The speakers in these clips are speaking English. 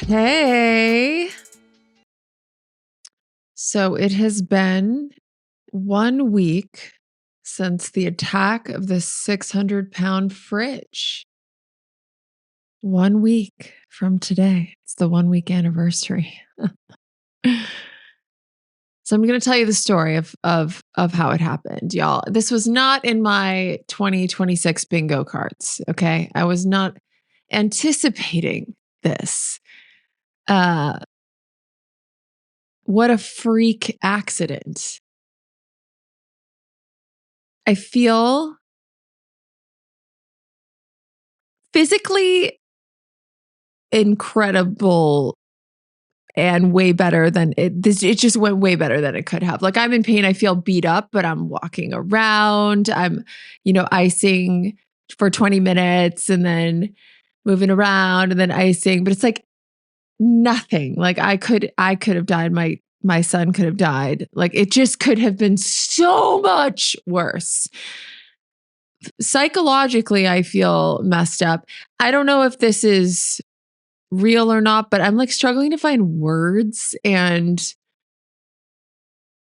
Hey. So it has been 1 week since the attack of the 600-pound fridge. 1 week from today. It's the 1-week anniversary. So I'm going to tell you the story of how it happened, y'all. This was not in my 2026 bingo cards, okay? I was not anticipating this. What a freak accident. I feel physically incredible and way better than it just went way better than it could have. Like, I'm in pain, I feel beat up, but I'm walking around. I'm, icing for 20 minutes and then moving around and then icing, but it's like nothing. Like, I could have died. My son could have died. Like, it just could have been so much worse. Psychologically, I feel messed up. I don't know if this is real or not, but I'm like struggling to find words, and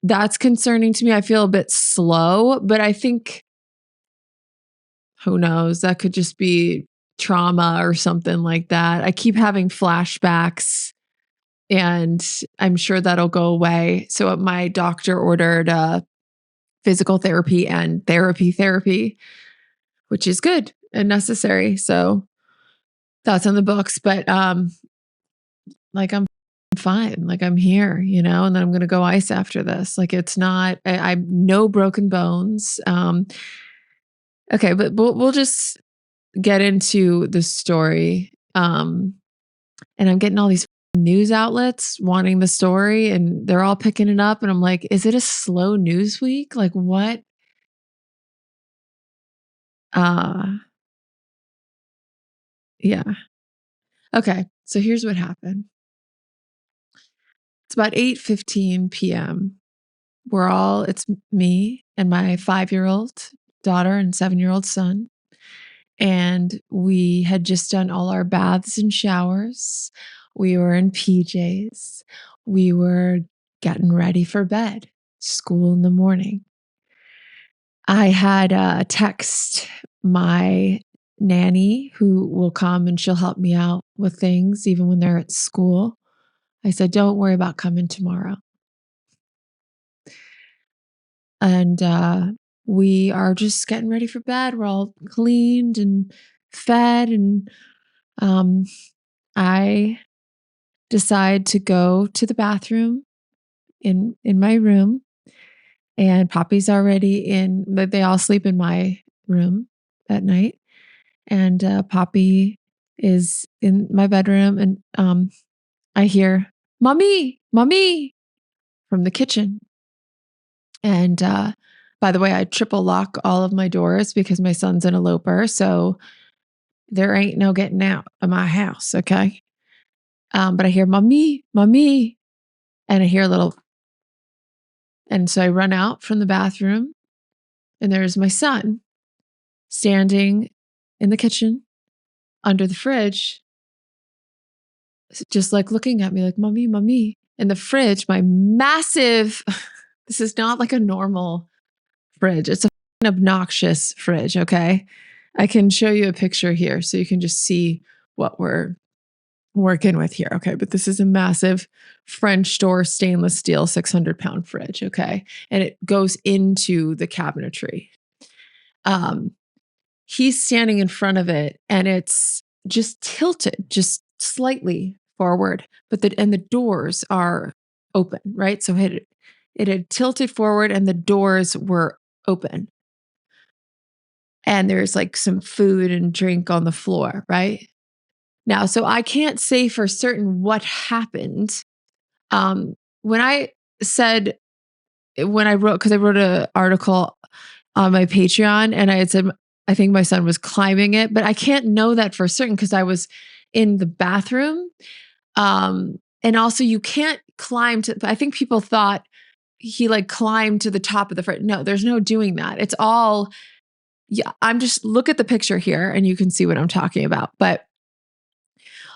that's concerning to me. I feel a bit slow, but I think, who knows, that could just be trauma or something like that. I keep having flashbacks, and I'm sure that'll go away. So my doctor ordered physical therapy and therapy, which is good and necessary. So that's on the books, but like, I'm fine. Like, I'm here, and then I'm going to go ice after this. Like, it's not, I'm no broken bones. Okay, but we'll just get into the story. And I'm getting all these news outlets wanting the story, and they're all picking it up. And I'm like, is it a slow news week? Like, what? Uh, yeah. Okay. So here's what happened. It's about 8:15 p.m. It's me and my 5-year-old daughter and 7-year-old son. And we had just done all our baths and showers. We were in PJs. We were getting ready for bed, school in the morning. I had text my nanny, who will come and she'll help me out with things even when they're at school. I said, don't worry about coming tomorrow. And we are just getting ready for bed. We're all cleaned and fed, and I decide to go to the bathroom in my room, and Poppy's already in. But they all sleep in my room at night, and Poppy is in my bedroom, and I hear "Mommy, mommy" from the kitchen. And by the way, I triple lock all of my doors because my son's an eloper, so there ain't no getting out of my house. Okay. But I hear "Mommy, mommy," and I hear a little. And so I run out from the bathroom, and there's my son standing in the kitchen under the fridge, just like looking at me like, "Mommy, mommy." In the fridge, my massive, this is not like a normal fridge. It's a obnoxious fridge. Okay. I can show you a picture here so you can just see what we're working with here. Okay. But this is a massive French door stainless steel 600-pound fridge. Okay. And it goes into the cabinetry. He's standing in front of it, and it's just tilted just slightly forward, but the doors are open, right? So it had tilted forward and the doors were open. And there's like some food and drink on the floor, right? Now, so I can't say for certain what happened. When I said, when I wrote, because I wrote an article on my Patreon, and I had said, I think my son was climbing it, but I can't know that for certain because I was in the bathroom. And also, you can't climb to, I think people thought he like climbed to the top of the fridge. No, there's no doing that. It's all, yeah, I'm just, look at the picture here and you can see what I'm talking about. But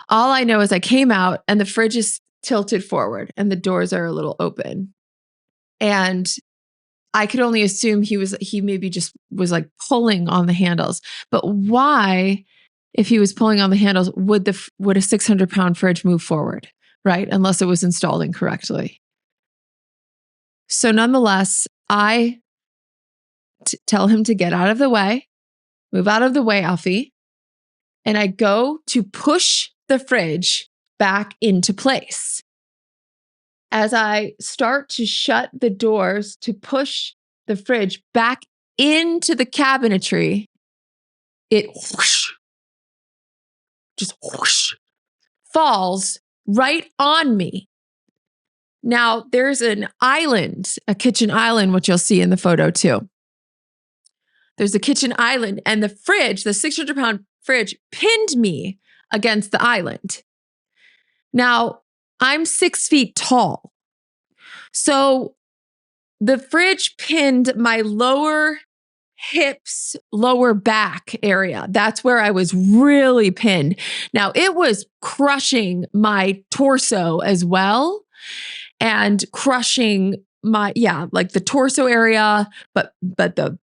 All I know is I came out and the fridge is tilted forward and the doors are a little open. And I could only assume he maybe just was like pulling on the handles. But why, if he was pulling on the handles, would a 600-pound fridge move forward, right? Unless it was installed incorrectly. So nonetheless, I tell him to get out of the way, move out of the way, Alfie. And I go to push the fridge back into place. As I start to shut the doors to push the fridge back into the cabinetry, it whoosh, just whoosh, falls right on me. Now, there's an island, a kitchen island, which you'll see in the photo too. There's a kitchen island, and the fridge, the 600-pound fridge, pinned me against the island. Now, I'm 6 feet tall. So the fridge pinned my lower hips, lower back area. That's where I was really pinned. Now, it was crushing my torso as well and crushing like the torso area, but the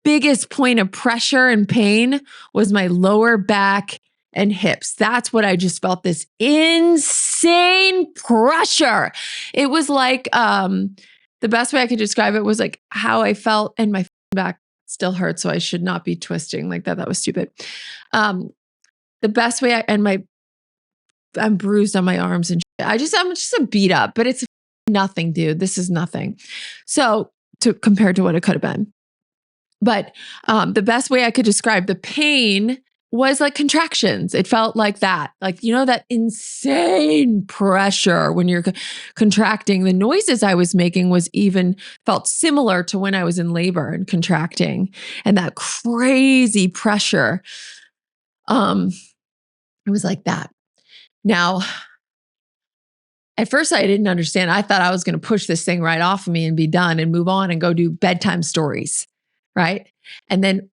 biggest point of pressure and pain was my lower back and hips. That's what I just felt, this insane pressure. It was like, the best way I could describe it was like how I felt, and my back still hurts, so I should not be twisting like that. That was stupid. The best way I'm bruised on my arms and shit. I'm just a beat up, but it's nothing, dude. This is nothing. So compared to what it could have been. But the best way I could describe the pain was like contractions. It felt like that, like, that insane pressure when you're contracting. The noises I was making felt similar to when I was in labor and contracting, and that crazy pressure. It was like that. Now, at first I didn't understand. I thought I was going to push this thing right off of me and be done and move on and go do bedtime stories. Right. And then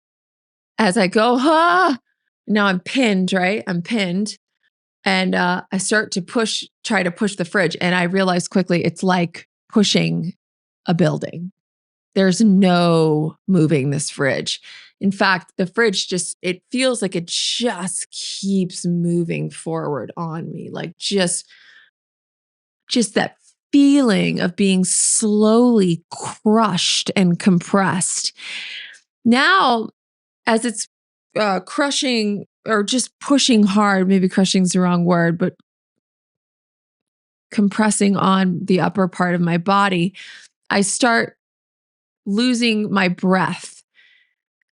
as I go, now I'm pinned, right? I'm pinned. And I start to try to push the fridge. And I realize quickly it's like pushing a building. There's no moving this fridge. In fact, the fridge it feels like it just keeps moving forward on me. Like just that feeling of being slowly crushed and compressed. Now, as it's crushing or just pushing hard, maybe crushing is the wrong word, but compressing on the upper part of my body, I start losing my breath.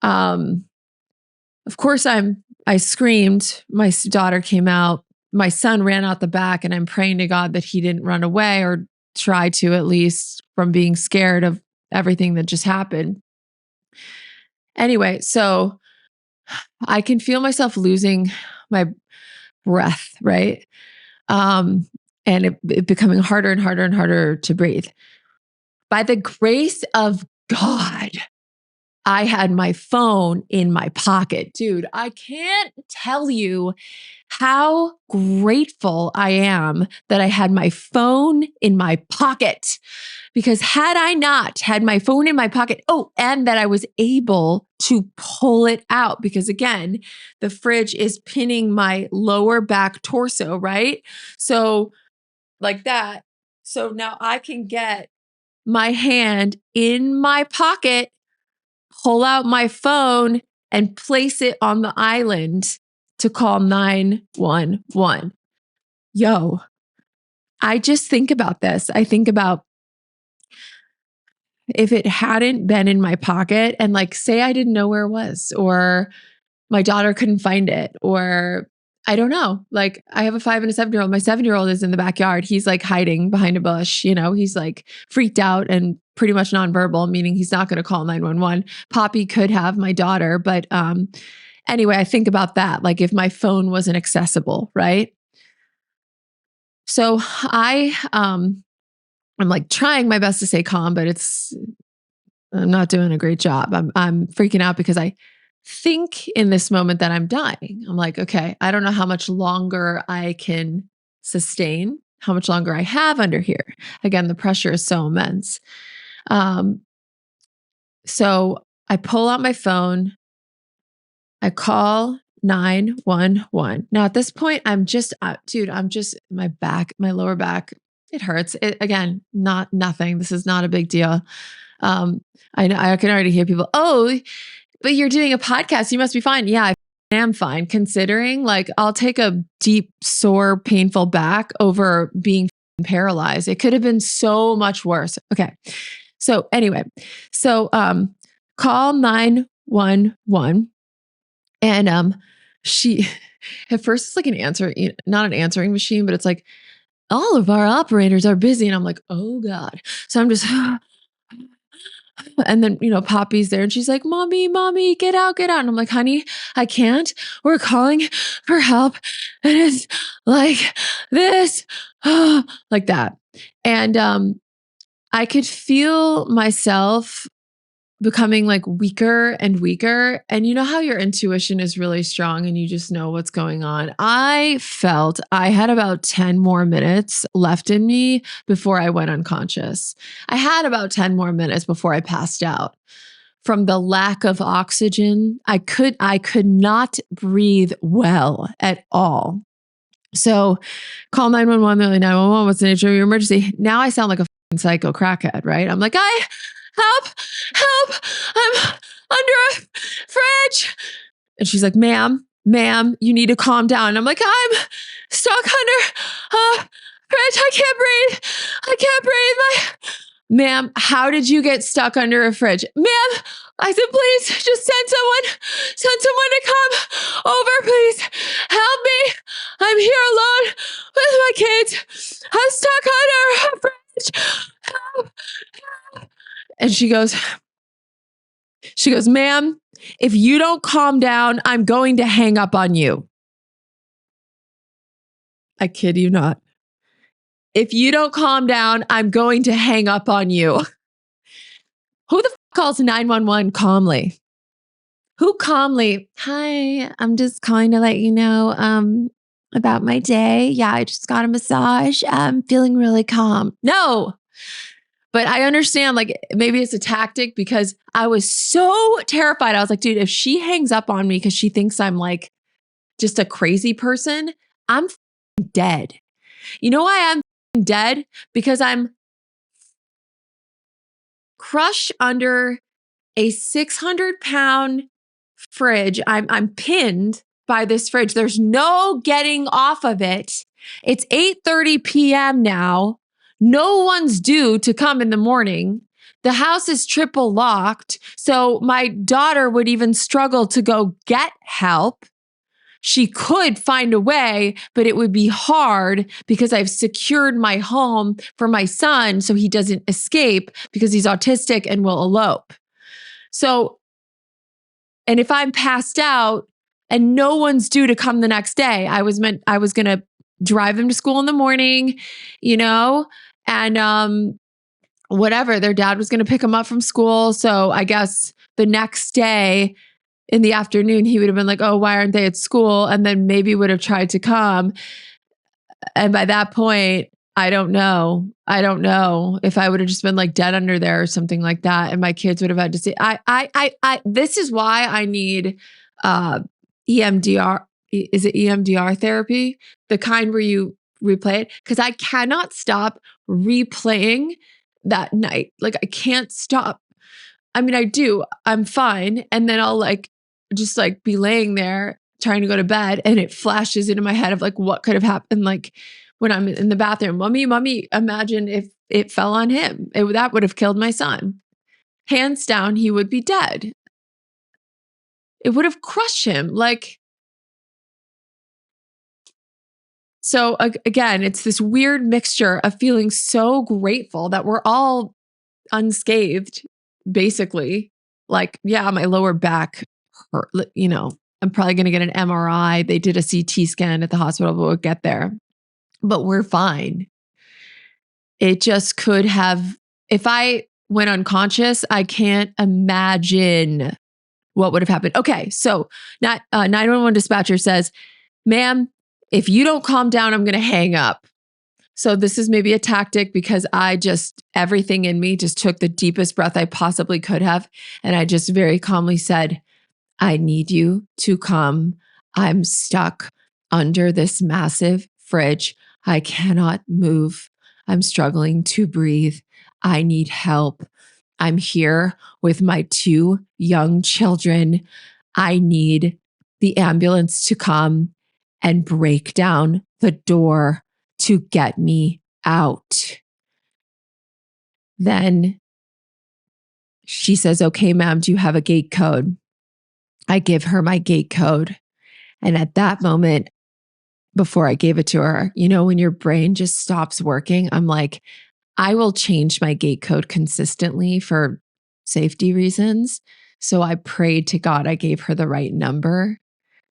Of course, I screamed. My daughter came out. My son ran out the back, and I'm praying to God that he didn't run away, or try to, at least, from being scared of everything that just happened. Anyway, so I can feel myself losing my breath, right? And it becoming harder and harder and harder to breathe. By the grace of God, I had my phone in my pocket. Dude, I can't tell you how grateful I am that I had my phone in my pocket. Because had I not had my phone in my pocket, and that I was able to pull it out, because again, the fridge is pinning my lower back torso, right? So like that. So now I can get my hand in my pocket, pull out my phone, and place it on the island to call 911. Yo, I just think about this. I think about if it hadn't been in my pocket, and like, say I didn't know where it was, or my daughter couldn't find it, or I don't know. Like, I have a 5 and a 7-year-old. My 7-year-old is in the backyard. He's like hiding behind a bush. He's like freaked out and pretty much nonverbal, meaning he's not going to call 911. Poppy could have, my daughter. But anyway, I think about that. Like, if my phone wasn't accessible, right? So I'm like trying my best to stay calm, but I'm not doing a great job. I'm freaking out because I think in this moment that I'm dying. I'm like, okay, I don't know how much longer I can sustain, how much longer I have under here. Again, the pressure is so immense. Um, so I pull out my phone, I call 911. Now at this point, I'm just, dude, I'm just my back, my lower back, it hurts. Again, nothing. This is not a big deal. Um, I know I can already hear people, oh, but you're doing a podcast. You must be fine. Yeah, I am fine. Considering like I'll take a deep, sore, painful back over being paralyzed. It could have been so much worse. Okay. So anyway, so call 911 and she at first it's like an answer, not an answering machine, but it's like all of our operators are busy. And I'm like, oh God. So I'm just and then, Poppy's there and she's like, mommy, get out, get out. And I'm like, honey, I can't. We're calling for help. And it's like this, like that. And I could feel myself becoming like weaker and weaker. And you know how your intuition is really strong and you just know what's going on. I felt I had about 10 more minutes left in me before I went unconscious. I had about 10 more minutes before I passed out. From the lack of oxygen, I could not breathe well at all. So call 911, 911, what's the nature of your emergency? Now I sound like a psycho crackhead, right? I'm like, help, I'm under a fridge. And she's like, ma'am, you need to calm down. And I'm like, I'm stuck under a fridge. I can't breathe. Ma'am, how did you get stuck under a fridge? Ma'am, I said, please just send someone to come over, please. Help me. I'm here alone with my kids. I'm stuck under a fridge. Help. And she goes, ma'am, if you don't calm down, I'm going to hang up on you. I kid you not. If you don't calm down, I'm going to hang up on you. Who the calls 911 calmly? Who calmly, hi, I'm just calling to let you know about my day. Yeah, I just got a massage. I'm feeling really calm. No. But I understand, like, maybe it's a tactic because I was so terrified. I was like, dude, if she hangs up on me because she thinks I'm like just a crazy person, I'm dead. You know why I'm dead? Because I'm crushed under a 600-pound fridge. I'm pinned by this fridge. There's no getting off of it. It's 8:30 p.m. now. No one's due to come in the morning. The house is triple locked. So my daughter would even struggle to go get help. She could find a way, but it would be hard because I've secured my home for my son so he doesn't escape because he's autistic and will elope. So, and if I'm passed out and no one's due to come the next day, I was going to drive them to school in the morning, and whatever, their dad was going to pick them up from school. So I guess the next day in the afternoon, he would have been like, oh, why aren't they at school? And then maybe would have tried to come. And by that point, I don't know if I would have just been like dead under there or something like that. And my kids would have had to see, this is why I need EMDR. Is it EMDR therapy? The kind where you replay it? Because I cannot stop replaying that night. Like I can't stop. I mean, I do. I'm fine. And then I'll just be laying there trying to go to bed and it flashes into my head of like what could have happened. Like when I'm in the bathroom, mommy, imagine if it fell on him. That would have killed my son. Hands down, he would be dead. It would have crushed him. So again, it's this weird mixture of feeling so grateful that we're all unscathed, basically. Like, yeah, my lower back hurt, I'm probably going to get an MRI. They did a CT scan at the hospital, but we'll get there. But we're fine. It just could have, if I went unconscious, I can't imagine what would have happened? Okay, so 911 dispatcher says, ma'am, if you don't calm down, I'm going to hang up. So this is maybe a tactic because everything in me just took the deepest breath I possibly could have. And I just very calmly said, I need you to come. I'm stuck under this massive fridge. I cannot move. I'm struggling to breathe. I need help. I'm here with my 2 young children. I need the ambulance to come and break down the door to get me out. Then she says, okay, ma'am, do you have a gate code? I give her my gate code. And at that moment, before I gave it to her, when your brain just stops working, I'm like, I will change my gate code consistently for safety reasons. So I prayed to God I gave her the right number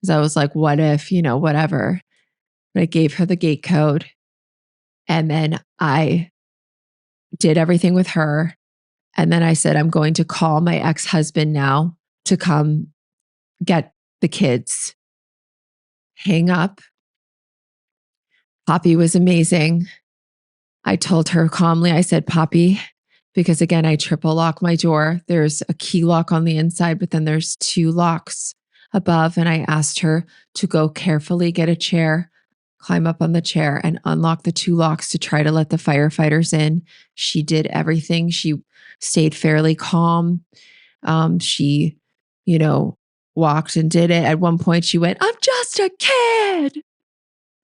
because I was like, what if, whatever. But I gave her the gate code. And then I did everything with her. And then I said, I'm going to call my ex-husband now to come get the kids. Hang up. Poppy was amazing. I told her calmly, I said, Poppy, because again, I triple lock my door. There's a key lock on the inside, but then there's 2 locks above. And I asked her to go carefully get a chair, climb up on the chair and unlock the 2 locks to try to let the firefighters in. She did everything. She stayed fairly calm. She, walked and did it. At one point she went, I'm just a kid.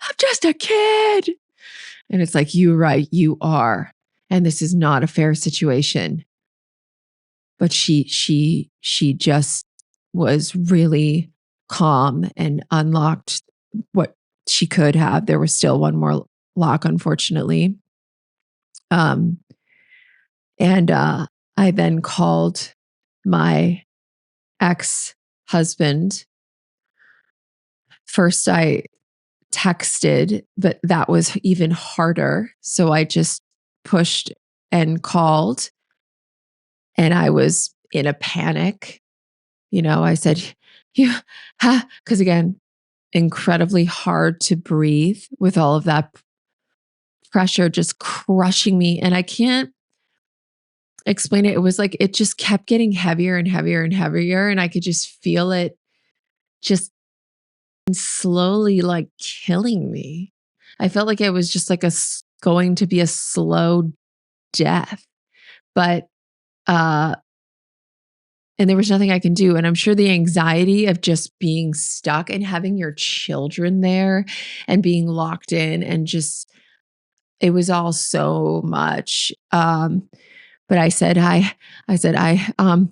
I'm just a kid. And it's like, you're right, you are. And this is not a fair situation. But she just was really calm and unlocked what she could have. There was still one more lock, unfortunately. And I then called my ex-husband. First, I texted, but that was even harder. So I just pushed and called, and I was in a panic. I said, because again, incredibly hard to breathe with all of that pressure just crushing me. And I can't explain it. It was like, it just kept getting heavier and heavier and heavier. And I could just feel it just slowly like killing me. I felt like it was just like going to be a slow death. But and there was nothing I can do. And I'm sure the anxiety of just being stuck and having your children there and being locked in and just, it was all so much. But I said, I'm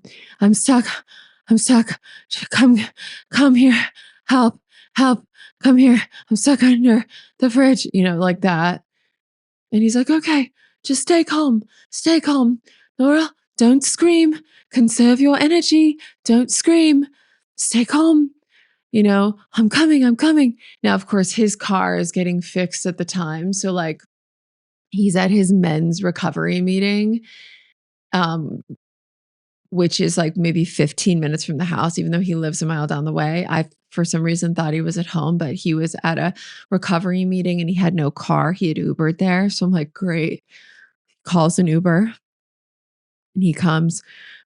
stuck. I'm stuck. Come here. Help, come here. I'm stuck under the fridge, like that. And he's like, okay, just stay calm. Laura, don't scream. Conserve your energy. Don't scream. Stay calm. I'm coming. Now, of course, his car is getting fixed at the time. So like he's at his men's recovery meeting, which is like maybe 15 minutes from the house, even though he lives a mile down the way. I, for some reason, thought he was at home, but he was at a recovery meeting and he had no car. He had Ubered there. So I'm like, great. Calls an Uber and he comes.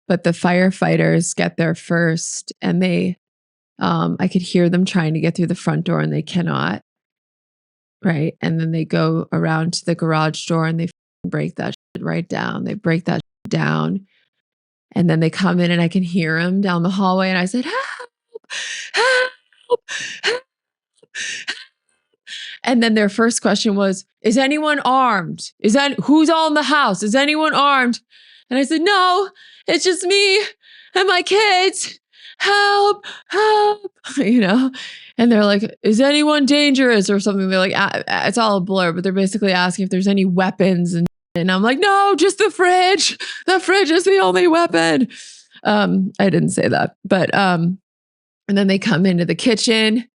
But the firefighters get there first and I could hear them trying to get through the front door and they cannot. Right. And then they go around to the garage door and they break that shit right down. They break that shit down. And then they come in and I can hear him down the hallway. And I said, help. And then their first question was, is anyone armed? Who's all in the house? Is anyone armed? And I said, no, it's just me and my kids. Help. And they're like, is anyone dangerous or something? They're like, it's all a blur, but they're basically asking if there's any weapons. And I'm like, no, just the fridge. The fridge is the only weapon. I didn't say that, but, and then they come into the kitchen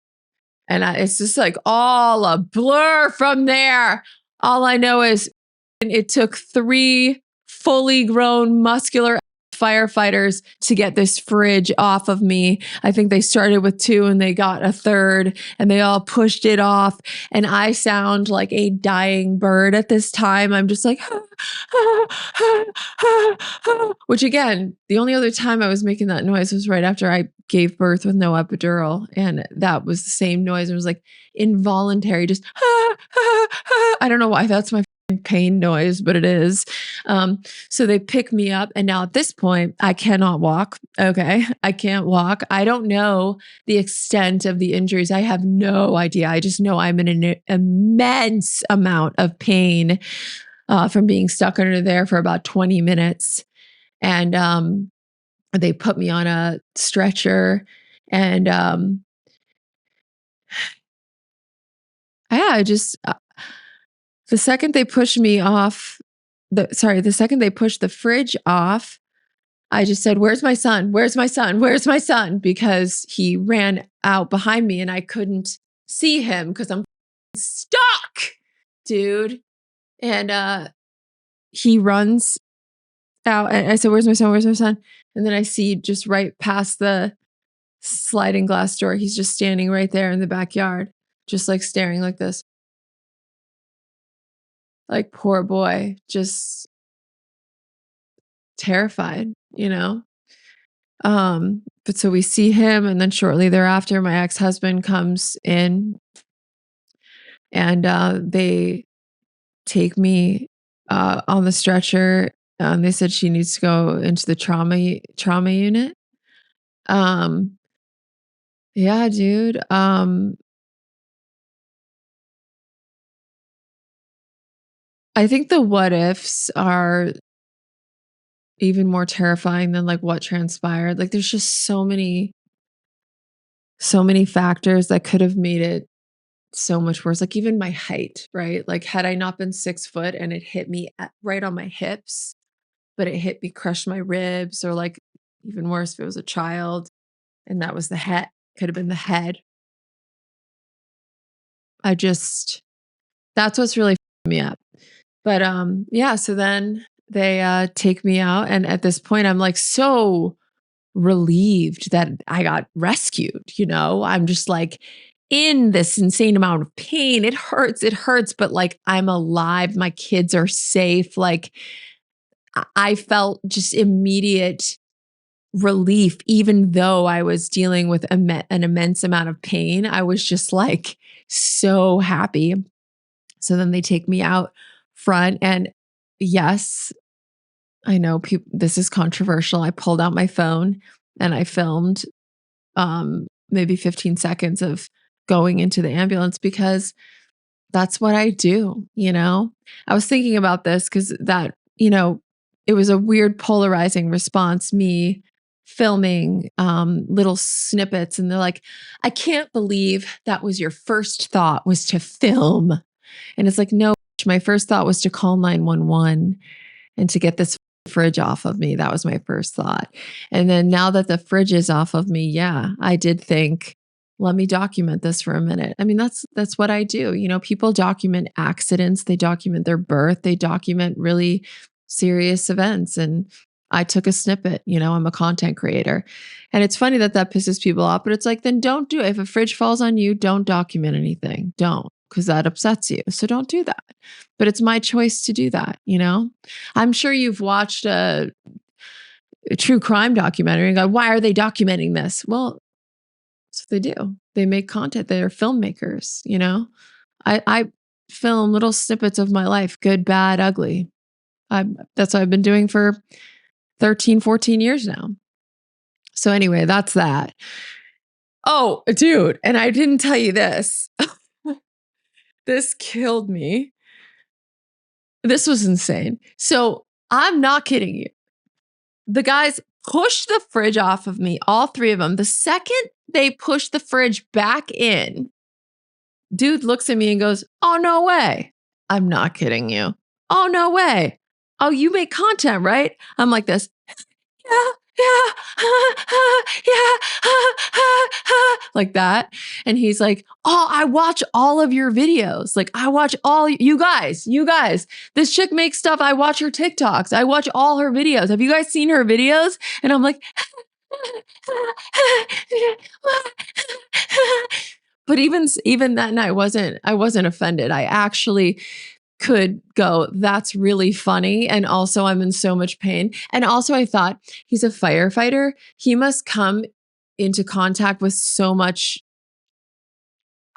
and it's just like all a blur from there. All I know is it took 3 fully grown muscular firefighters to get this fridge off of me. I think they started with 2 and they got a third and they all pushed it off. And I sound like a dying bird at this time. I'm just like, which again, the only other time I was making that noise was right after I gave birth with no epidural. And that was the same noise. It was like involuntary, just, I don't know why that's my pain noise, but it is. So they pick me up. And now at this point, I cannot walk. Okay. I can't walk. I don't know the extent of the injuries. I have no idea. I just know I'm in an immense amount of pain from being stuck under there for about 20 minutes. And they put me on a stretcher. And I just, the second they pushed me off, the second they pushed the fridge off, I just said, "Where's my son? Where's my son? Where's my son?" Because he ran out behind me and I couldn't see him because I'm stuck, dude. And he runs out. And I said, "Where's my son? Where's my son?" And then I see just right past the sliding glass door, he's just standing right there in the backyard, just like staring like this. Like, poor boy, just terrified, you know? But so we see him, and then shortly thereafter, my ex-husband comes in and they take me on the stretcher. They said she needs to go into the trauma unit. Um, yeah, dude. I think the what ifs are even more terrifying than like what transpired. Like there's just so many factors that could have made it so much worse. Like even my height, right? Like had I not been 6 foot and it hit me right on my hips, but it hit me, crushed my ribs, or like even worse if it was a child and that was the head, could have been the head. I just, that's what's really f***ing me up. But yeah, so then they take me out, and at this point I'm like so relieved that I got rescued, you know? I'm just like in this insane amount of pain. It hurts, but like I'm alive. My kids are safe. Like I felt just immediate relief, even though I was dealing with an immense amount of pain. I was just like so happy. So then they take me out front, and yes, I know people, this is controversial. I pulled out my phone and I filmed maybe 15 seconds of going into the ambulance because that's what I do, you know? I was thinking about this because that, you know, it was a weird polarizing response, me filming little snippets. And they're like, I can't believe that was your first thought was to film. And it's like, no, my first thought was to call 911 and to get this fridge off of me. That was my first thought. And then now that the fridge is off of me, yeah, I did think, let me document this for a minute. I mean, that's what I do. You know, people document accidents, they document their birth, they document really serious events. And I took a snippet, you know, I'm a content creator. And it's funny that that pisses people off, but it's like, then don't do it. If a fridge falls on you, don't document anything. Don't, because that upsets you. So don't do that. But it's my choice to do that, you know? I'm sure you've watched a true crime documentary and go, why are they documenting this? Well, that's what they do. They make content. They're filmmakers, you know? I film little snippets of my life, good, bad, ugly. That's what I've been doing for 13, 14 years now. So anyway, that's that. Oh, dude, and I didn't tell you this. This killed me. This was insane. So I'm not kidding you. The guys pushed the fridge off of me, all 3 of them. The second they pushed the fridge back in, dude looks at me and goes, "Oh, no way." I'm not kidding you. "Oh, no way. Oh, you make content, right?" I'm like this. "Yeah, yeah, yeah, like that. And he's like, oh, I watch all of your videos. Like, I watch all you guys, this chick makes stuff. I watch her TikToks. I watch all her videos. Have you guys seen her videos? And I'm like, but even that night I wasn't offended. I actually could go, that's really funny. And also, I'm in so much pain. And also, I thought, he's a firefighter. He must come into contact with so much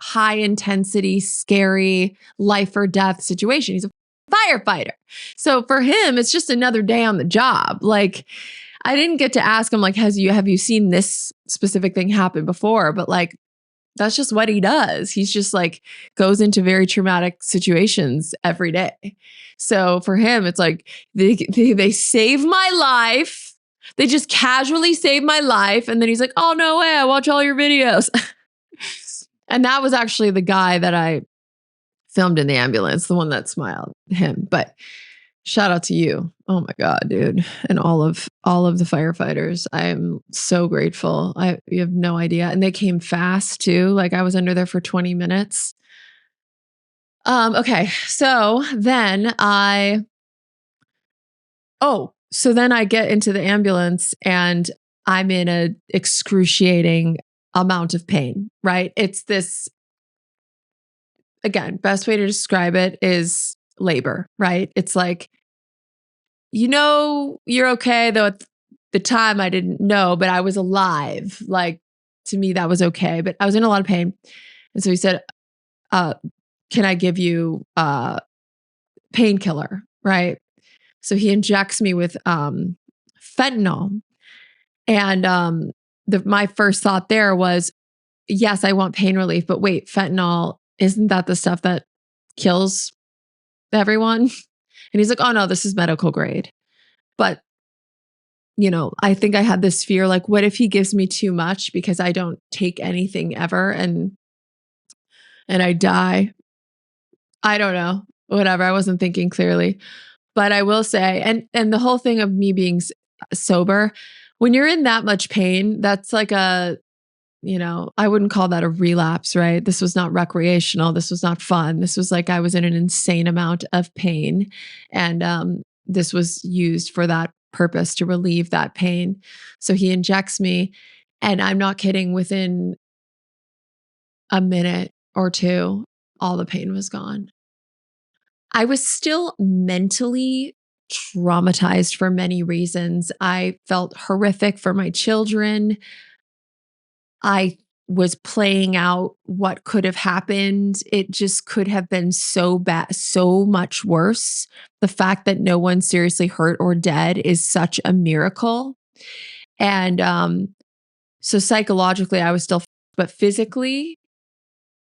high intensity, scary life or death situation. He's a firefighter. So for him, it's just another day on the job. Like, I didn't get to ask him, like, have you seen this specific thing happen before? But like, that's just what he does. He's just like goes into very traumatic situations every day. So for him, it's like they save my life. They just casually save my life. And then he's like, oh, no way. I watch all your videos. And that was actually the guy that I filmed in the ambulance, the one that smiled, him. But shout out to you. Oh my God, dude. And all of the firefighters. I am so grateful. You have no idea. And they came fast too. Like, I was under there for 20 minutes. Okay. So then I get into the ambulance and I'm in a excruciating amount of pain, right? It's this, again, best way to describe it is labor, right? It's like, you're okay, though at the time I didn't know, but I was alive. Like, to me, that was okay, but I was in a lot of pain. And so he said, can I give you painkiller? Right. So he injects me with fentanyl. And my first thought there was, yes, I want pain relief, but wait, fentanyl, isn't that the stuff that kills everyone? And he's like, oh no, this is medical grade. But, I think I had this fear, like, what if he gives me too much because I don't take anything ever and I die? I don't know. Whatever. I wasn't thinking clearly. But I will say, and the whole thing of me being sober, when you're in that much pain, that's like I wouldn't call that a relapse, right? This was not recreational. This was not fun. This was like I was in an insane amount of pain. And this was used for that purpose, to relieve that pain. So he injects me, and I'm not kidding, within a minute or two, all the pain was gone. I was still mentally traumatized for many reasons. I felt horrific for my children. I was playing out what could have happened. It just could have been so bad, so much worse. The fact that no one seriously hurt or dead is such a miracle. And so psychologically, I was still, but physically,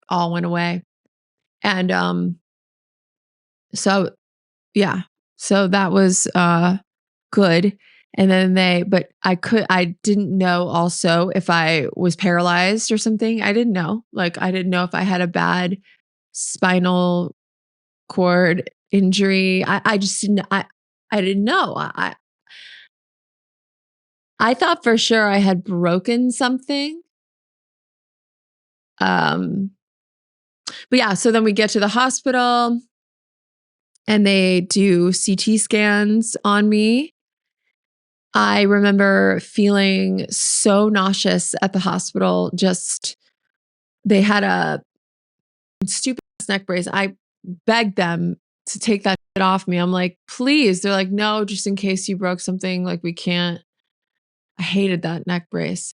all went away. And so yeah, so that was good. And then but I didn't know also if I was paralyzed or something. I didn't know. Like, I didn't know if I had a bad spinal cord injury. I just didn't, I didn't know. I thought for sure I had broken something. But yeah, so then we get to the hospital and they do CT scans on me. I remember feeling so nauseous at the hospital. Just, they had a stupid neck brace. I begged them to take that shit off me. I'm like, please. They're like, no, just in case you broke something, like, we can't. I hated that neck brace.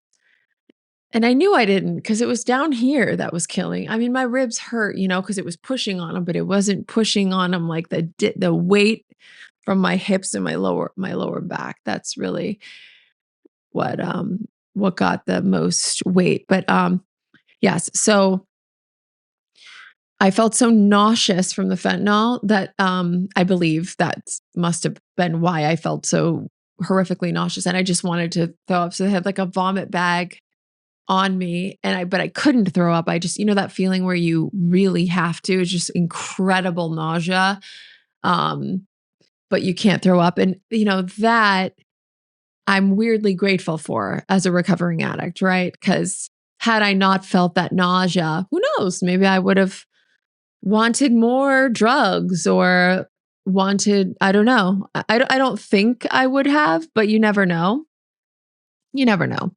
And I knew I didn't, because it was down here that was killing. I mean, my ribs hurt, because it was pushing on them, but it wasn't pushing on them like the weight from my hips and my lower back. That's really what got the most weight. But yes, so I felt so nauseous from the fentanyl that I believe that must have been why I felt so horrifically nauseous, and I just wanted to throw up. So they had like a vomit bag on me, but I couldn't throw up. I just, that feeling where you really have to. It's just incredible nausea, but you can't throw up. And that I'm weirdly grateful for as a recovering addict, right? Because had I not felt that nausea, who knows? Maybe I would have wanted more drugs or wanted, I don't know. I don't think I would have, but you never know. You never know.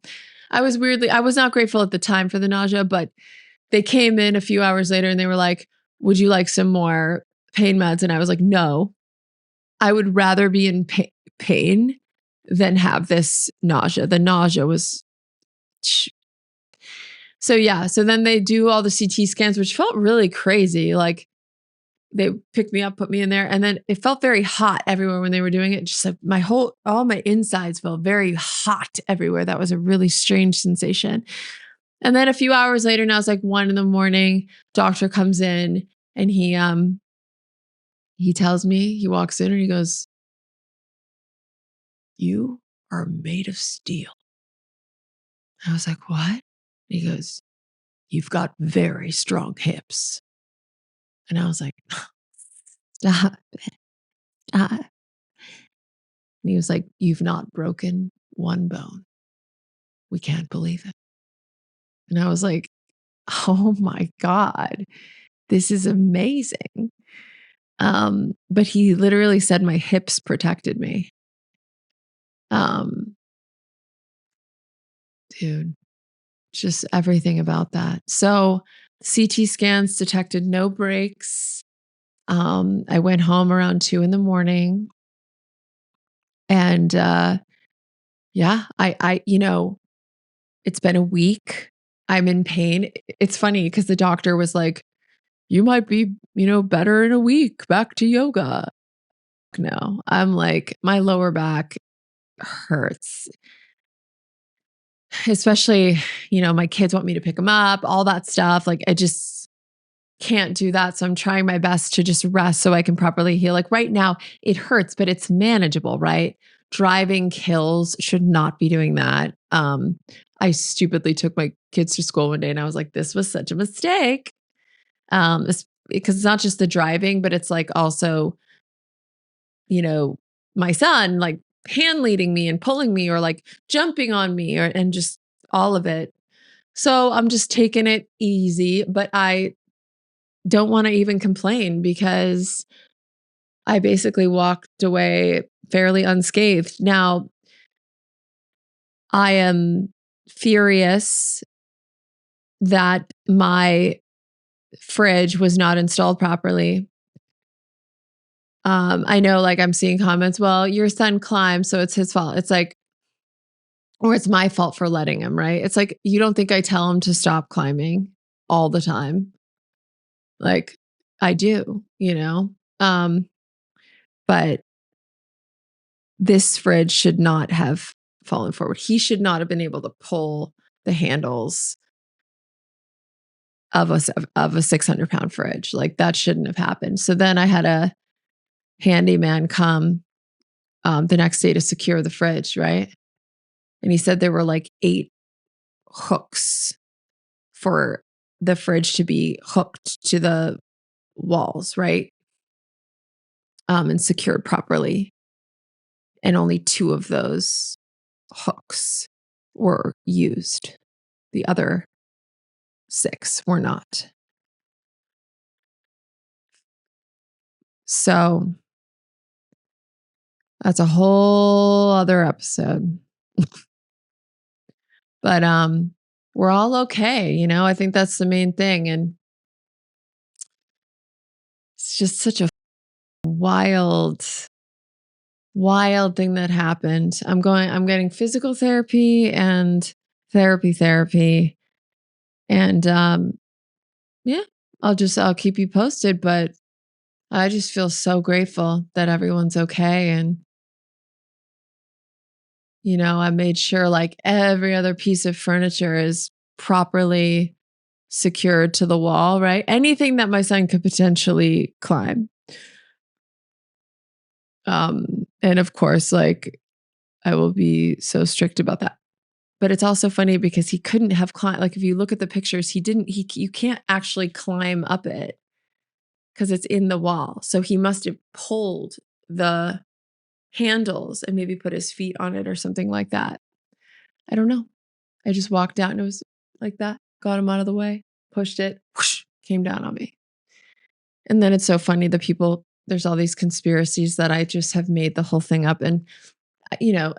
I was not grateful at the time for the nausea, but they came in a few hours later and they were like, would you like some more pain meds? And I was like, no, I would rather be in pain than have this nausea. The nausea was, so yeah. So then they do all the CT scans, which felt really crazy. Like they picked me up, put me in there, and then it felt very hot everywhere when they were doing it. Just like all my insides felt very hot everywhere. That was a really strange sensation. And then a few hours later, now it's like 1 a.m, doctor comes in and he tells me, he walks in and he goes, "You are made of steel." I was like, "What?" He goes, "You've got very strong hips." And I was like, "Stop it. Stop." And he was like, "You've not broken one bone. We can't believe it." And I was like, "Oh my God, this is amazing." But he literally said my hips protected me. Um, Dude, just everything about that. So CT scans detected no breaks. I went home around 2 a.m. And yeah, it's been a week. I'm in pain. It's funny because the doctor was like, you might be, better in a week, back to yoga. No, I'm like, my lower back hurts, especially, my kids want me to pick them up, all that stuff. Like, I just can't do that. So I'm trying my best to just rest so I can properly heal. Like right now, it hurts, but it's manageable, right? Driving kills, should not be doing that. I stupidly took my kids to school one day and I was like, this was such a mistake. Because it's not just the driving, but it's like also, you know, my son like hand leading me and pulling me or like jumping on me and just all of it. So I'm just taking it easy, but I don't want to even complain because I basically walked away fairly unscathed. Now, I am furious that my fridge was not installed properly. I know like I'm seeing comments, well, your son climbed, so it's his fault. It's like, or it's my fault for letting him, right? It's like, you don't think I tell him to stop climbing all the time? Like, I do, but this fridge should not have fallen forward. He should not have been able to pull the handles of a 600-pound fridge. Like that shouldn't have happened. So then I had a handyman come the next day to secure the fridge, right? And he said there were like 8 hooks for the fridge to be hooked to the walls, right? And secured properly. And only 2 of those hooks were used. The other 6 were not. So that's a whole other episode. But we're all okay, I think that's the main thing. And it's just such a wild, wild thing that happened. I'm getting physical therapy and therapy. And yeah, I'll keep you posted. But I just feel so grateful that everyone's okay. And I made sure like every other piece of furniture is properly secured to the wall, right? Anything that my son could potentially climb. And of course, like I will be so strict about that. But it's also funny because he couldn't have climbed. Like if you look at the pictures, you can't actually climb up it because it's in the wall. So he must have pulled the handles and maybe put his feet on it or something like that. I don't know. I just walked out and it was like that, got him out of the way, pushed it, whoosh, came down on me. And then it's so funny, there's all these conspiracies that I just have made the whole thing up. And,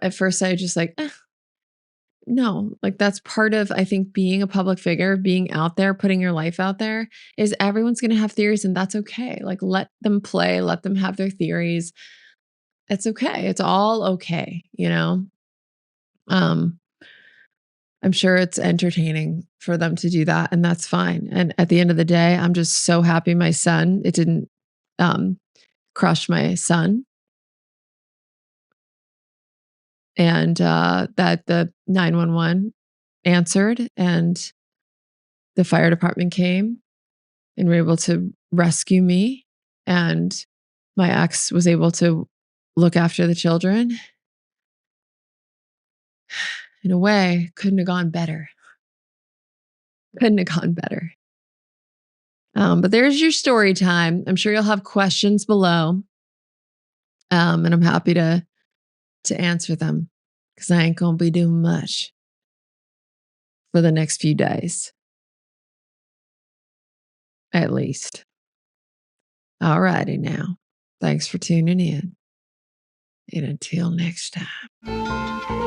at first I just like, no, like that's part of, I think, being a public figure, being out there, putting your life out there is everyone's going to have theories and that's okay. Like let them play, let them have their theories. It's okay. It's all okay. Um, I'm sure it's entertaining for them to do that and that's fine. And at the end of the day, I'm just so happy it didn't um, crush my son and that the 911 answered and the fire department came and were able to rescue me. And my ex was able to look after the children. In a way, couldn't have gone better. Couldn't have gone better. But there's your story time. I'm sure you'll have questions below. And I'm happy to answer them because I ain't gonna be doing much for the next few days, at least. All righty now. Thanks for tuning in. And until next time.